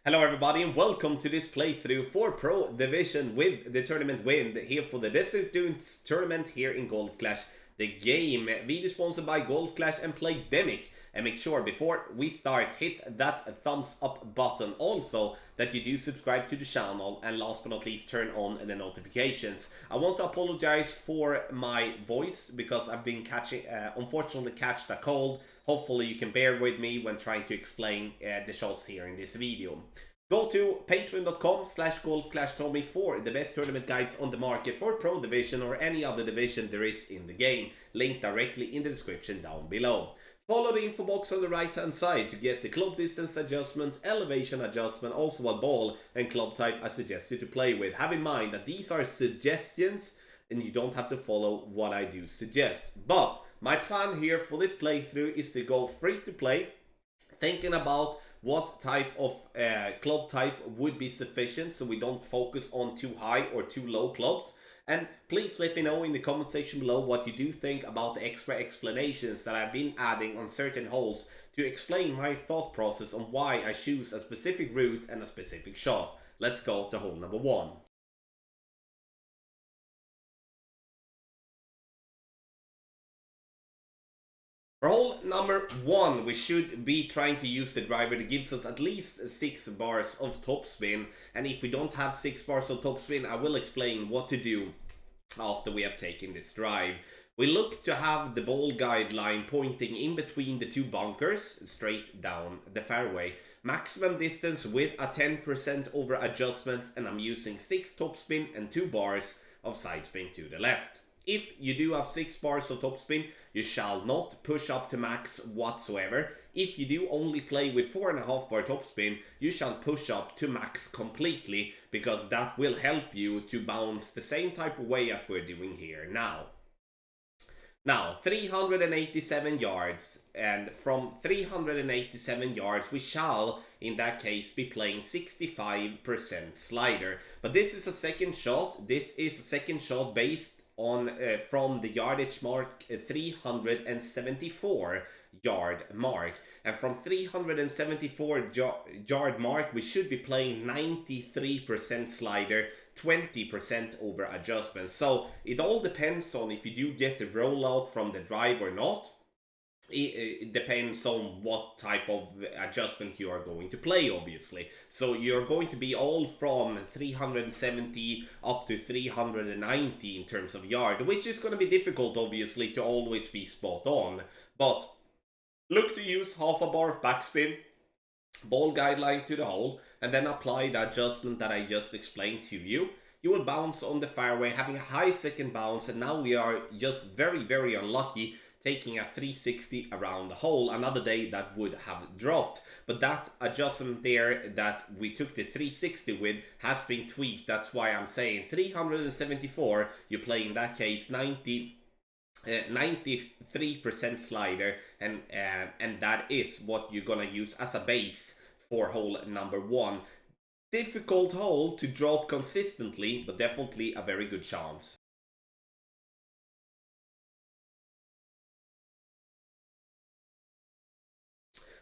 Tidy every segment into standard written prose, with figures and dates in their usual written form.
Hello everybody and welcome to this playthrough for Pro Division with the tournament win here for the Desert Dunes tournament here in Golf Clash. The game video sponsored by Golf Clash and Playdemic. And make sure before we start hit that thumbs up button, also that you do subscribe to the channel, and last but not least turn on the notifications. I want to apologize for my voice because I've been unfortunately catched a cold. Hopefully you can bear with me when trying to explain the shots here in this video. Go to patreon.com/golfclashtommy for the best tournament guides on the market for Pro Division or any other division there is in the game. Link directly in the description down below. Follow the info box on the right hand side to get the club distance adjustment, elevation adjustment, also what ball and club type I suggest you to play with. Have in mind that these are suggestions and you don't have to follow what I do suggest. But my plan here for this playthrough is to go free to play, thinking about what type of club type would be sufficient so we don't focus on too high or too low clubs. And please let me know in the comment section below what you do think about the extra explanations that I've been adding on certain holes to explain my thought process on why I choose a specific route and a specific shot. Let's go to hole number 1. For hole number 1, we should be trying to use the driver that gives us at least 6 bars of topspin. And if we don't have 6 bars of topspin, I will explain what to do after we have taken this drive. We look to have the ball guideline pointing in between the 2 bunkers, straight down the fairway. Maximum distance with a 10% over adjustment, and I'm using 6 topspin and 2 bars of side spin to the left. If you do have 6 bars of topspin, you shall not push up to max whatsoever. If you do only play with 4.5 bar topspin, you shall push up to max completely, because that will help you to bounce the same type of way as we're doing here now. Now, 387 yards, and from 387 yards we shall, in that case, be playing 65% slider. But this is a second shot. This is a second shot based on from the yardage mark 374 yard mark, and from 374 yard mark we should be playing 93% slider, 20% over adjustment. So it all depends on if you do get the rollout from the drive or not. It depends on what type of adjustment you are going to play, obviously. So you're going to be all from 370 up to 390 in terms of yard, which is going to be difficult, obviously, to always be spot on. But look to use half a bar of backspin, ball guideline to the hole, and then apply the adjustment that I just explained to you. You will bounce on the fairway, having a high second bounce, and now we are just very unlucky, taking a 360 around the hole. Another day that would have dropped, but that adjustment there that we took the 360 with has been tweaked. That's why I'm saying 374, you play in that case 93% slider, and that is what you're gonna use as a base for hole number 1. Difficult hole to drop consistently, but definitely a very good chance.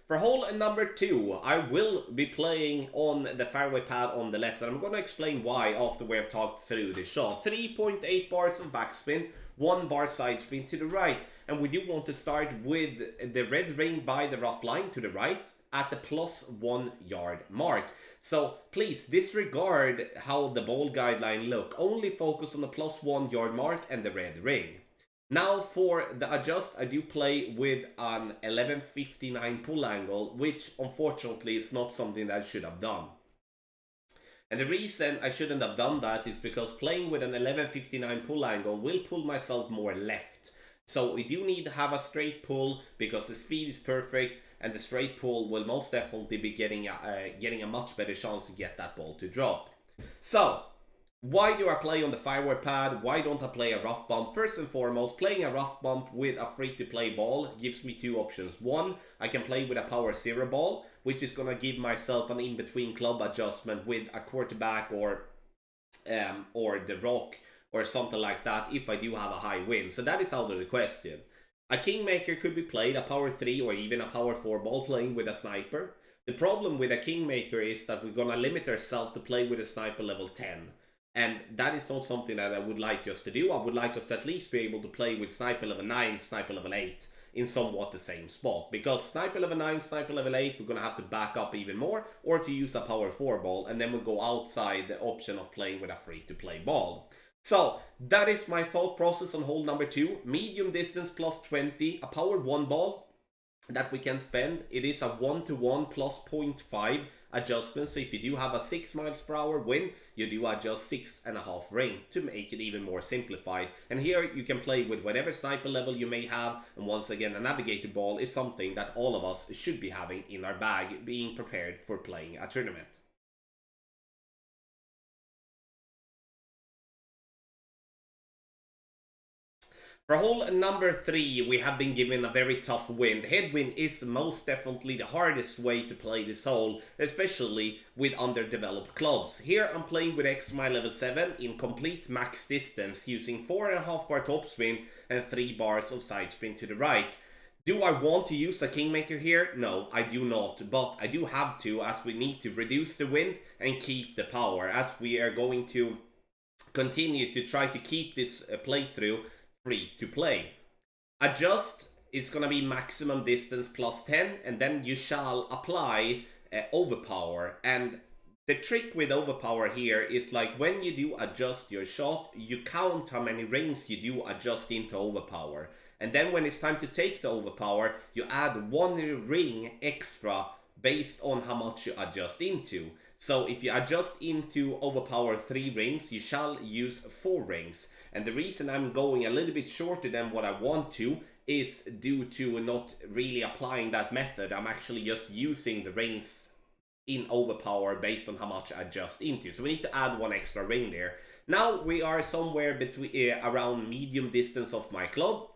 For hole number 2, I will be playing on the fairway pad on the left, and I'm going to explain why after we have talked through the shot. 3.8 bars of backspin, 1 bar side spin to the right, and we do want to start with the red ring by the rough line to the right at the +1 yard mark. So please disregard how the ball guideline look, only focus on the +1 yard mark and the red ring. Now for the adjust, I do play with an 1159 pull angle, which unfortunately is not something that I should have done. And the reason I shouldn't have done that is because playing with an 1159 pull angle will pull myself more left. So we do need to have a straight pull because the speed is perfect, and the straight pull will most definitely be getting a much better chance to get that ball to drop. So why do I play on the fairway pad? Why don't I play a rough bump? First and foremost, playing a rough bump with a free-to-play ball gives me 2 options. 1, I can play with a power 0 ball, which is going to give myself an in-between club adjustment with a quarterback or the rock or something like that if I do have a high wind. So that is out of the question. A Kingmaker could be played, a power 3 or even a power 4 ball playing with a sniper. The problem with a Kingmaker is that we're gonna limit ourselves to play with a sniper level 10. And that is not something that I would like us to do. I would like us to at least be able to play with sniper level 9, sniper level 8 in somewhat the same spot. Because sniper level 9, sniper level 8, we're going to have to back up even more, or to use a power 4 ball, and then we'll go outside the option of playing with a free-to-play ball. So, that is my thought process on hole number 2. Medium distance plus 20, a power 1 ball that we can spend. It is a 1-to-1 plus 0.5 adjustment, so if you do have a 6 miles per hour wind, you do adjust 6.5 ring to make it even more simplified. And here you can play with whatever sniper level you may have, and once again, a navigator ball is something that all of us should be having in our bag, being prepared for playing a tournament. For hole number 3, we have been given a very tough wind. Headwind is most definitely the hardest way to play this hole, especially with underdeveloped clubs. Here I'm playing with XMI level 7 in complete max distance, using 4.5 bar topspin and 3 bars of side spin to the right. Do I want to use a Kingmaker here? No, I do not, but I do have to, as we need to reduce the wind and keep the power, as we are going to continue to try to keep this playthrough free to play. Adjust is gonna be maximum distance plus 10, and then you shall apply overpower. And the trick with overpower here is, like, when you do adjust your shot, you count how many rings you do adjust into overpower, and then when it's time to take the overpower, you add 1 ring extra based on how much you adjust into. So if you adjust into overpower 3 rings, you shall use 4 rings. And the reason I'm going a little bit shorter than what I want to is due to not really applying that method. I'm actually just using the rings in overpower based on how much I adjust into. So we need to add 1 extra ring there. Now we are somewhere between around medium distance of my club.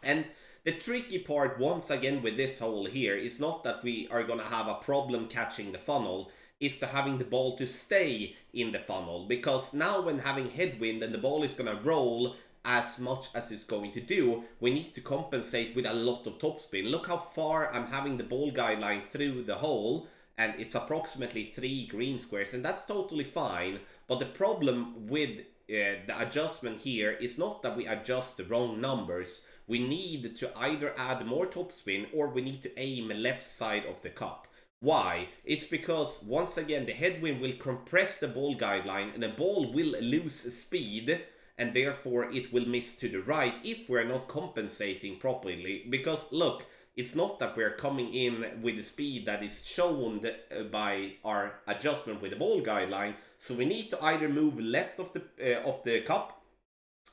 And the tricky part, once again, with this hole here is not that we are going to have a problem catching the funnel, is to having the ball to stay in the funnel. Because now when having headwind and the ball is going to roll as much as it's going to do, we need to compensate with a lot of topspin. Look how far I'm having the ball guideline through the hole, and it's approximately 3 green squares, and that's totally fine. But the problem with the adjustment here is not that we adjust the wrong numbers. We need to either add more topspin, or we need to aim left side of the cup. Why? It's because, once again, the headwind will compress the ball guideline, and the ball will lose speed, and therefore it will miss to the right if we're not compensating properly. Because look, it's not that we're coming in with the speed that is shown by our adjustment with the ball guideline. So we need to either move left of the cup,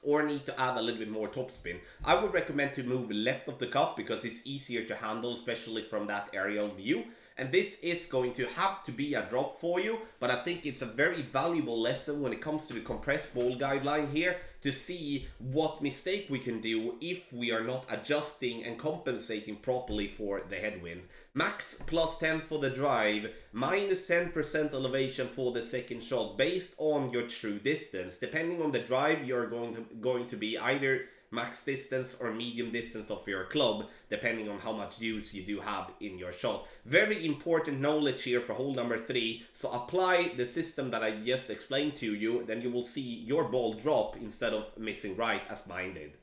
or need to add a little bit more topspin. I would recommend to move left of the cup because it's easier to handle, especially from that aerial view. And this is going to have to be a drop for you, but I think it's a very valuable lesson when it comes to the compressed ball guideline here, to see what mistake we can do if we are not adjusting and compensating properly for the headwind. Max plus 10 for the drive, minus 10% elevation for the second shot based on your true distance. Depending on the drive, you're going to be either max distance or medium distance of your club, depending on how much use you do have in your shot. Very important knowledge here for hole number 3. So apply the system that I just explained to you, then you will see your ball drop instead of missing right as mine did.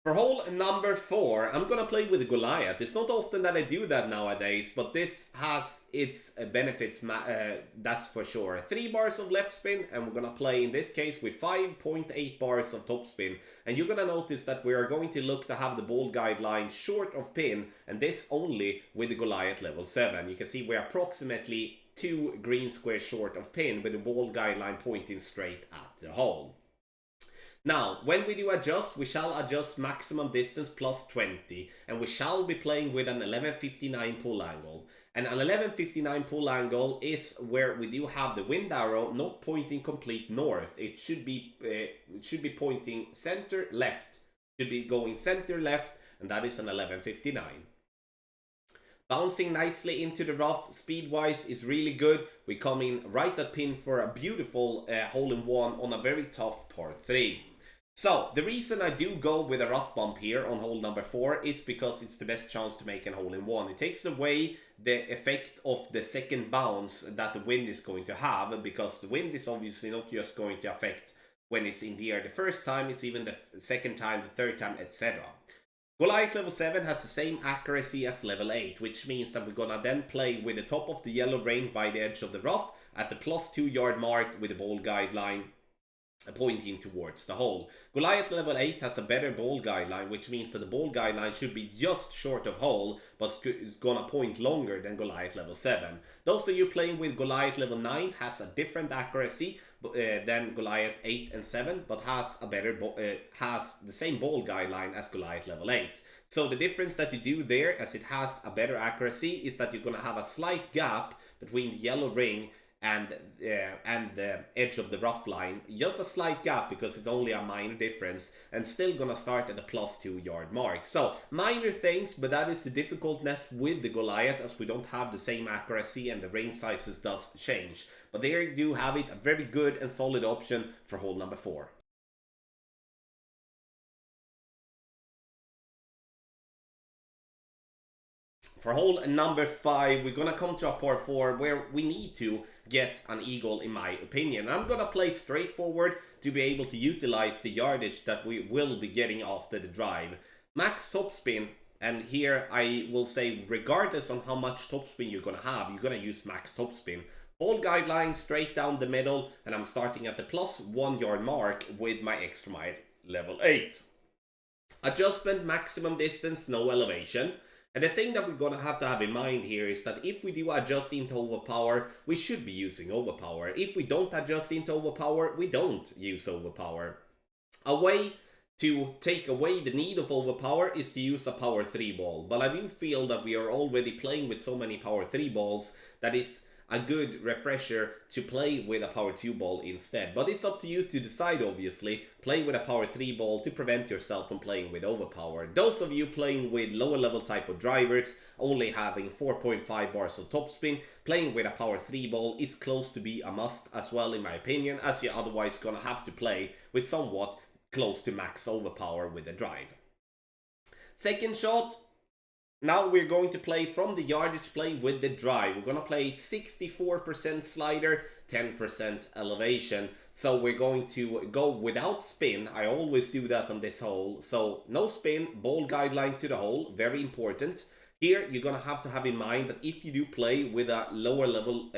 For hole number 4, I'm gonna play with Goliath. It's not often that I do that nowadays, but this has its benefits, that's for sure. 3 bars of left spin, and we're gonna play in this case with 5.8 bars of top spin. And you're gonna notice that we are going to look to have the ball guideline short of pin, and this only with the Goliath level 7. You can see we're approximately 2 green squares short of pin, with the ball guideline pointing straight at the hole. Now, when we do adjust, we shall adjust maximum distance plus 20, and we shall be playing with an 1159 pull angle. And an 1159 pull angle is where we do have the wind arrow not pointing complete north. It should be pointing center left. Should be going center left, and that is an 1159. Bouncing nicely into the rough, speed-wise is really good. We come in right at pin for a beautiful hole-in-one on a very tough par 3. So, the reason I do go with a rough bump here on hole number 4 is because it's the best chance to make an hole-in-one. It takes away the effect of the second bounce that the wind is going to have, because the wind is obviously not just going to affect when it's in the air the first time, it's even the second time, the third time, etc. Goliath level 7 has the same accuracy as level 8, which means that we're gonna then play with the top of the yellow ring by the edge of the rough at the +2 yard mark with the ball guideline pointing towards the hole. Goliath level 8 has a better ball guideline, which means that the ball guideline should be just short of hole, but is gonna point longer than Goliath level 7. Those of you playing with Goliath level 9 has a different accuracy than Goliath 8 and 7, but has a better has the same ball guideline as Goliath level 8. So the difference that you do there, as it has a better accuracy, is that you're gonna have a slight gap between the yellow ring and the edge of the rough line, just a slight gap because it's only a minor difference, and still gonna start at the +2 yard mark. So minor things, but that is the difficultness with the Goliath, as we don't have the same accuracy and the ring sizes does change. But there you do have it, a very good and solid option for hole number 4. For hole number 5, we're gonna come to a par 4 where we need to get an eagle, in my opinion. I'm gonna play straightforward to be able to utilize the yardage that we will be getting after the drive. Max topspin, and here I will say regardless on how much topspin you're gonna have, you're gonna use max topspin. Ball guideline straight down the middle, and I'm starting at the +1 yard mark with my extra mile level 8. Adjustment, maximum distance, no elevation. And the thing that we're going to have in mind here is that if we do adjust into overpower, we should be using overpower. If we don't adjust into overpower, we don't use overpower. A way to take away the need of overpower is to use a power 3 ball. But I do feel that we are already playing with so many power 3 balls that is a good refresher to play with a power 2 ball instead. But it's up to you to decide, obviously. Play with a power 3 ball to prevent yourself from playing with overpower. Those of you playing with lower level type of drivers, only having 4.5 bars of topspin, playing with a power 3 ball is close to be a must as well, in my opinion, as you're otherwise gonna have to play with somewhat close to max overpower with the drive. Second shot. Now we're going to play from the yardage play with the drive. We're going to play 64% slider, 10% elevation. So we're going to go without spin. I always do that on this hole. So no spin, ball guideline to the hole, very important. Here you're going to have in mind that if you do play with a lower level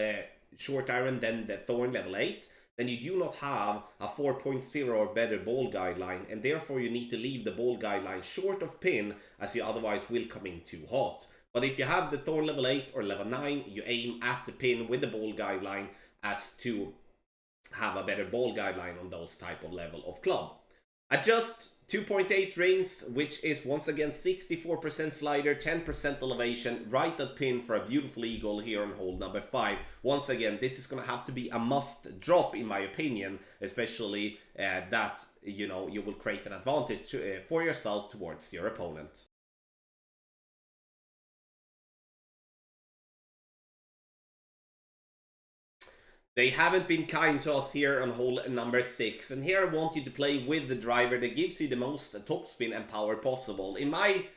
short iron than the Thorn level 8, then you do not have a 4.0 or better ball guideline, and therefore you need to leave the ball guideline short of pin, as you otherwise will come in too hot. But if you have the Thorn level 8 or level 9, you aim at the pin with the ball guideline as to have a better ball guideline on those type of level of club. Adjust 2.8 rings, which is once again 64% slider, 10% elevation, right at pin for a beautiful eagle here on hole number 5. Once again, this is going to have to be a must drop, in my opinion, especially that, you know, you will create an advantage for yourself towards your opponent. They haven't been kind to us here on hole number 6, and here I want you to play with the driver that gives you the most topspin and power possible. In my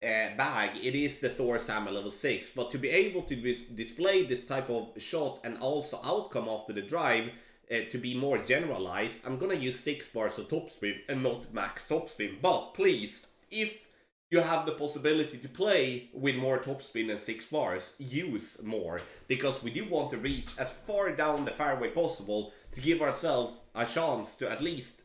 bag, it is the Thor's Hammer level 6, but to be able to display this type of shot and also outcome after the drive, to be more generalized, I'm gonna use 6 bars of topspin and not max topspin. But please, if you have the possibility to play with more topspin than 6 bars, use more, because we do want to reach as far down the fairway possible to give ourselves a chance to at least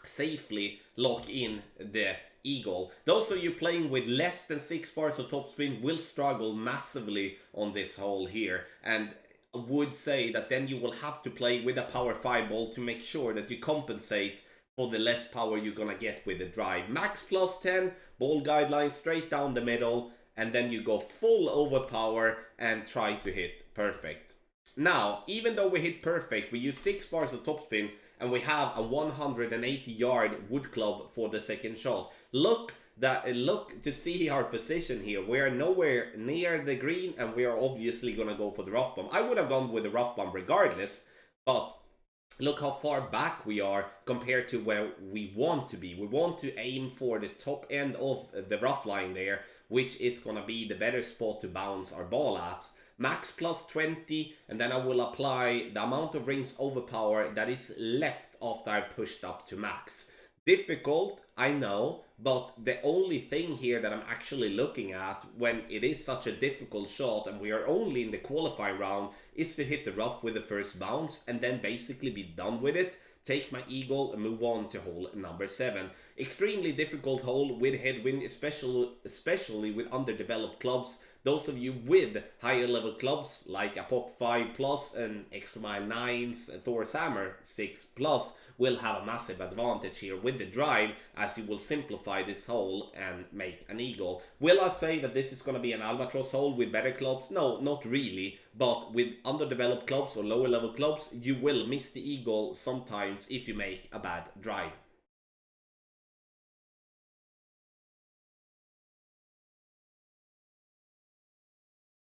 safely lock in the eagle. Those of you playing with less than 6 bars of topspin will struggle massively on this hole here, and would say that then you will have to play with a power 5 ball to make sure that you compensate for the less power you're gonna get with the drive. Max +10, ball guideline straight down the middle, and then you go full overpower and try to hit perfect. Now, even though we hit perfect, we use 6 bars of topspin and we have a 180 yard wood club for the second shot. Look to see our position here. We are nowhere near the green, and we are obviously gonna go for the rough bomb. I would have gone with the rough bomb regardless, but look how far back we are compared to where we want to be. We want to aim for the top end of the rough line there, which is going to be the better spot to bounce our ball at. Max plus 20, and then I will apply the amount of rings overpower that is left after I pushed up to max. Difficult, I know, but the only thing here that I'm actually looking at when it is such a difficult shot and we are only in the qualifying round is to hit the rough with the first bounce and then basically be done with it, take my eagle and move on to hole number 7. Extremely difficult hole with headwind, especially with underdeveloped clubs. Those of you with higher level clubs like Apoc 5 Plus and Extra Mile 9's Thor's Hammer 6 Plus will have a massive advantage here with the drive, as you will simplify this hole and make an eagle. Will I say that this is going to be an albatross hole with better clubs? No, not really. But with underdeveloped clubs or lower level clubs, you will miss the eagle sometimes if you make a bad drive.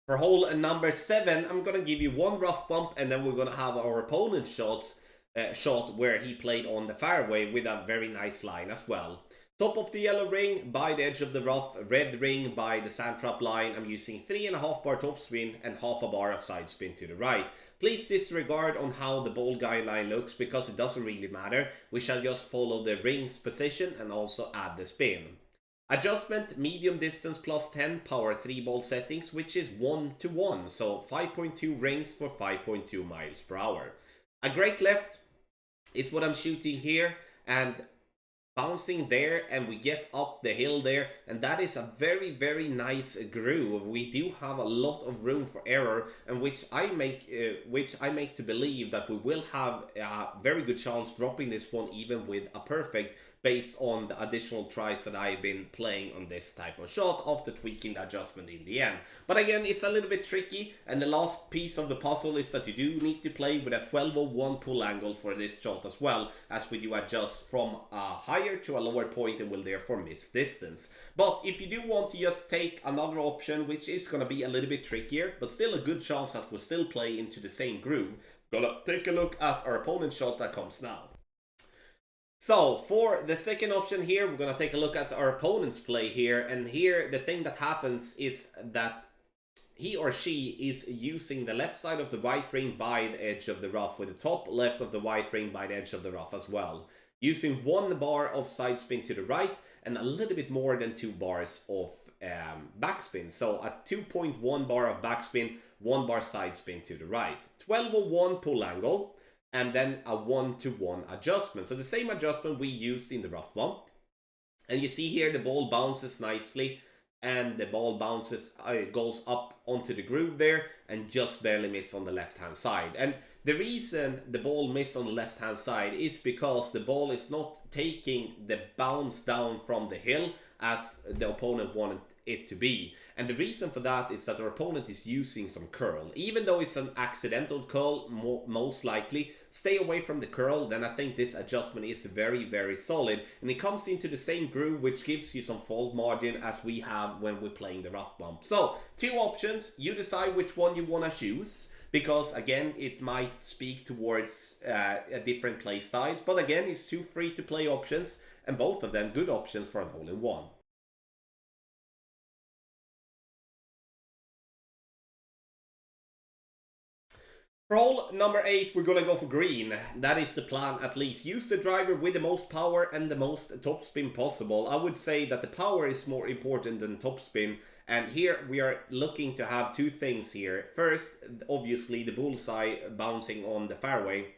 For hole number 7, I'm going to give you one rough bump and then we're going to have our opponent's shot where he played on the fairway with a very nice line as well. Top of the yellow ring by the edge of the rough, red ring by the sand trap line. I'm using 3.5 bar topspin and half a bar of side spin to the right. Please disregard on how the ball guideline looks because it doesn't really matter. We shall just follow the ring's position and also add the spin. Adjustment, medium distance plus 10, power 3 ball settings, which is 1-to-1, so 5.2 rings for 5.2 miles per hour. A great left is what I'm shooting here, and bouncing there, and we get up the hill there, and that is a very, very nice groove. We do have a lot of room for error, and which I make to believe that we will have a very good chance dropping this one even with a perfect, based on the additional tries that I've been playing on this type of shot after tweaking the adjustment in the end. But again, it's a little bit tricky, and the last piece of the puzzle is that you do need to play with a 12:01 pull angle for this shot as well, as we do adjust from a higher to a lower point and will therefore miss distance. But if you do want to just take another option, which is going to be a little bit trickier, but still a good chance as we'll still play into the same groove, gonna take a look at our opponent's shot that comes now. So, for the second option here, we're going to take a look at our opponent's play here. And here, the thing that happens is that he or she is using the left side of the white ring by the edge of the rough, with the top left of the white ring by the edge of the rough as well. Using 1 bar of side spin to the right and a little bit more than 2 bars of backspin. So, a 2.1 bar of backspin, 1 bar side spin to the right. 12:01 pull angle. And then a 1-to-1 adjustment. So the same adjustment we used in the rough bump. And you see here the ball bounces nicely. And the ball bounces, goes up onto the groove there. And just barely miss on the left hand side. And the reason the ball missed on the left hand side is because the ball is not taking the bounce down from the hill as the opponent wanted it to be. And the reason for that is that our opponent is using some curl. Even though it's an accidental curl, most likely, stay away from the curl, then I think this adjustment is very, very solid. And it comes into the same groove, which gives you some fault margin as we have when we're playing the rough bump. So, 2 options, you decide which one you want to choose. Because again, it might speak towards different play styles. But again, it's 2 free to play options. And both of them good options for an hole-in-one. For hole number 8, we're gonna go for green. That is the plan, at least. Use the driver with the most power and the most topspin possible. I would say that the power is more important than topspin. And here we are looking to have 2 things here. First, obviously, the bullseye bouncing on the fairway.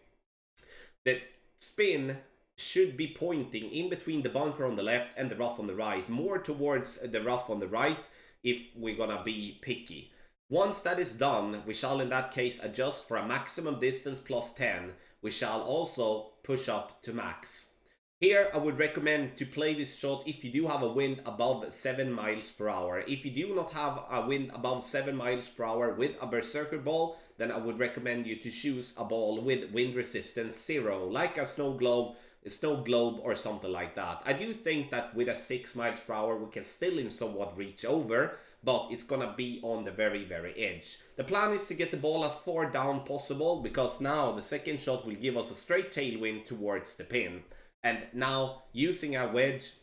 The spin should be pointing in between the bunker on the left and the rough on the right. More towards the rough on the right if we're gonna be picky. Once that is done, we shall in that case adjust for a maximum distance plus 10. We shall also push up to max. Here I would recommend to play this shot if you do have a wind above 7 miles per hour. If you do not have a wind above 7 miles per hour with a berserker ball, then I would recommend you to choose a ball with wind resistance 0, like a snow globe or something like that. I do think that with a 6 miles per hour we can still in somewhat reach over. but it's gonna be on the very, very edge. The plan is to get the ball as far down possible, because now the second shot will give us a straight tailwind towards the pin. And now, using a wedge,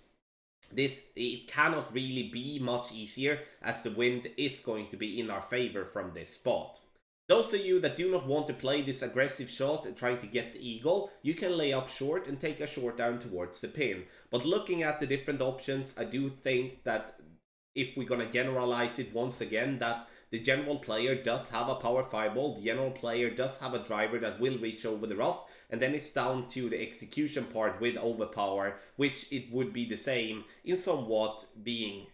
it cannot really be much easier, as the wind is going to be in our favor from this spot. Those of you that do not want to play this aggressive shot trying to get the eagle, you can lay up short and take a short down towards the pin. But looking at the different options, I do think that if we're going to generalize it once again, that the general player does have a power 5 ball, the general player does have a driver that will reach over the rough, and then it's down to the execution part with overpower, which it would be the same in somewhat being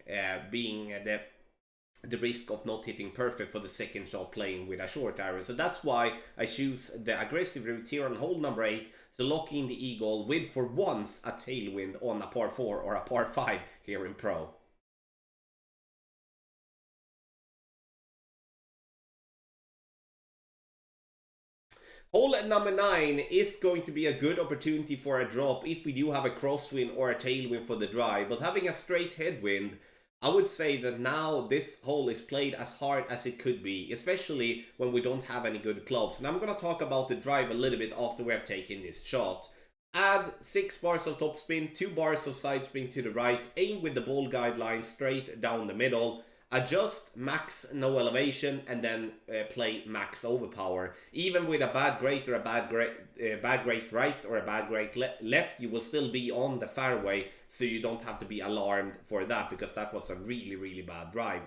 the risk of not hitting perfect for the second shot playing with a short iron. So that's why I choose the aggressive route here on hole number 8 to lock in the eagle with, for once, a tailwind on a par 4 or a par 5 here in Pro. Hole number 9 is going to be a good opportunity for a drop if we do have a crosswind or a tailwind for the drive, but having a straight headwind, I would say that now this hole is played as hard as it could be, especially when we don't have any good clubs. And I'm going to talk about the drive a little bit after we have taken this shot. Add 6 bars of topspin, 2 bars of side spin to the right, aim with the ball guideline straight down the middle, adjust max no elevation, and then play max overpower. Even with a bad great or a bad great right or a bad great left, you will still be on the fairway, so you don't have to be alarmed for that, because that was a really, really bad drive.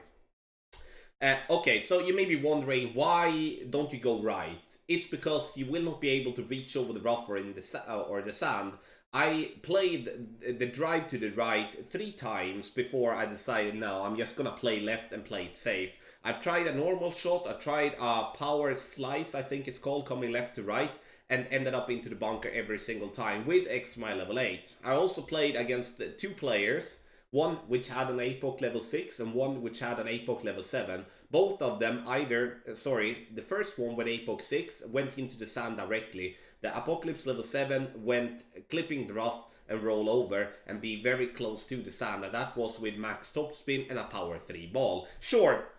Okay, so you may be wondering, why don't you go right? It's because you will not be able to reach over the rough or in the sand. I played the drive to the right 3 times before I decided, no, I'm just gonna play left and play it safe. I've tried a normal shot, I tried a power slice, I think it's called, coming left to right, and ended up into the bunker every single time with XMI level 8. I also played against 2 players, one which had an APOC level 6 and one which had an APOC level 7. Both of them the first one with APOC 6 went into the sand directly. The Apocalypse level 7 went clipping the rough and roll over and be very close to the sand, and that was with max topspin and a power 3 ball. Sure,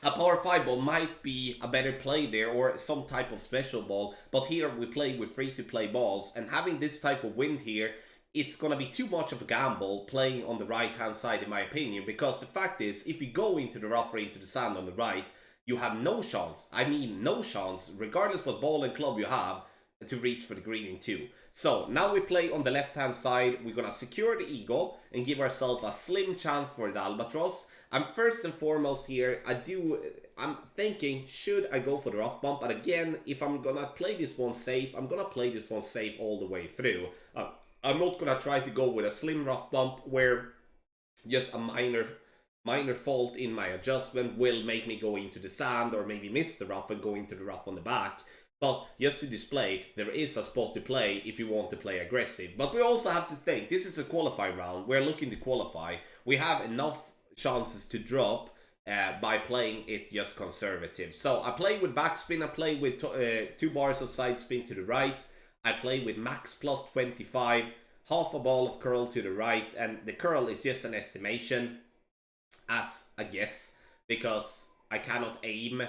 a power 5 ball might be a better play there, or some type of special ball, but here we play with free to play balls, and having this type of wind here, it's gonna be too much of a gamble playing on the right hand side in my opinion, because the fact is, if you go into the rough or into the sand on the right, you have no chance, I mean no chance, regardless what ball and club you have, to reach for the green in 2. So now we play on the left hand side, we're gonna secure the eagle and give ourselves a slim chance for the albatross. I'm first and foremost here, I'm thinking, should I go for the rough bump? But again, if I'm gonna play this one safe, I'm gonna play this one safe all the way through. I'm not gonna try to go with a slim rough bump where just a minor fault in my adjustment will make me go into the sand or maybe miss the rough and go into the rough on the back. But just to display, there is a spot to play if you want to play aggressive. But we also have to think, this is a qualifying round. We're looking to qualify. We have enough chances to drop by playing it just conservative. So I play with backspin, I play with 2 bars of side spin to the right. I play with max plus 25, half a ball of curl to the right. And the curl is just an estimation, as a guess, because I cannot aim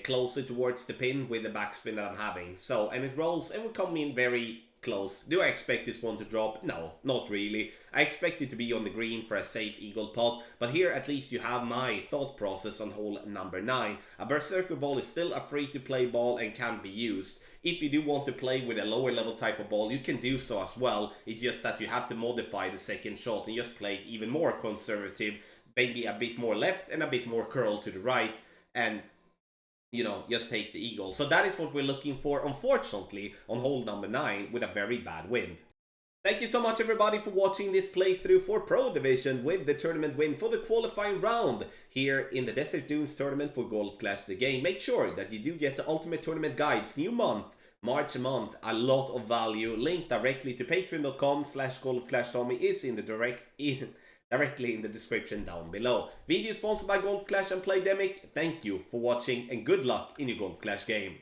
closer towards the pin with the backspin that I'm having. So, and it rolls and will come in very close. Do I expect this one to drop? No, not really. I expect it to be on the green for a safe eagle pot, but here at least you have my thought process on hole number 9. A Berserker ball is still a free to play ball and can be used. If you do want to play with a lower level type of ball, you can do so as well. It's just that you have to modify the second shot and just play it even more conservative, maybe a bit more left and a bit more curl to the right, and you know, just take the eagle. So that is what we're looking for, unfortunately, on hole number 9 with a very bad wind. Thank you so much everybody for watching this playthrough for Pro Division with the tournament win for the qualifying round here in the Desert Dunes tournament for Golf Clash the Game. Make sure that you do get the Ultimate Tournament Guides, new month, March a month, a lot of value. Link directly to patreon.com/golfclashtommy is in the directly in the description down below. Video sponsored by Golf Clash and Playdemic. Thank you for watching and good luck in your Golf Clash game.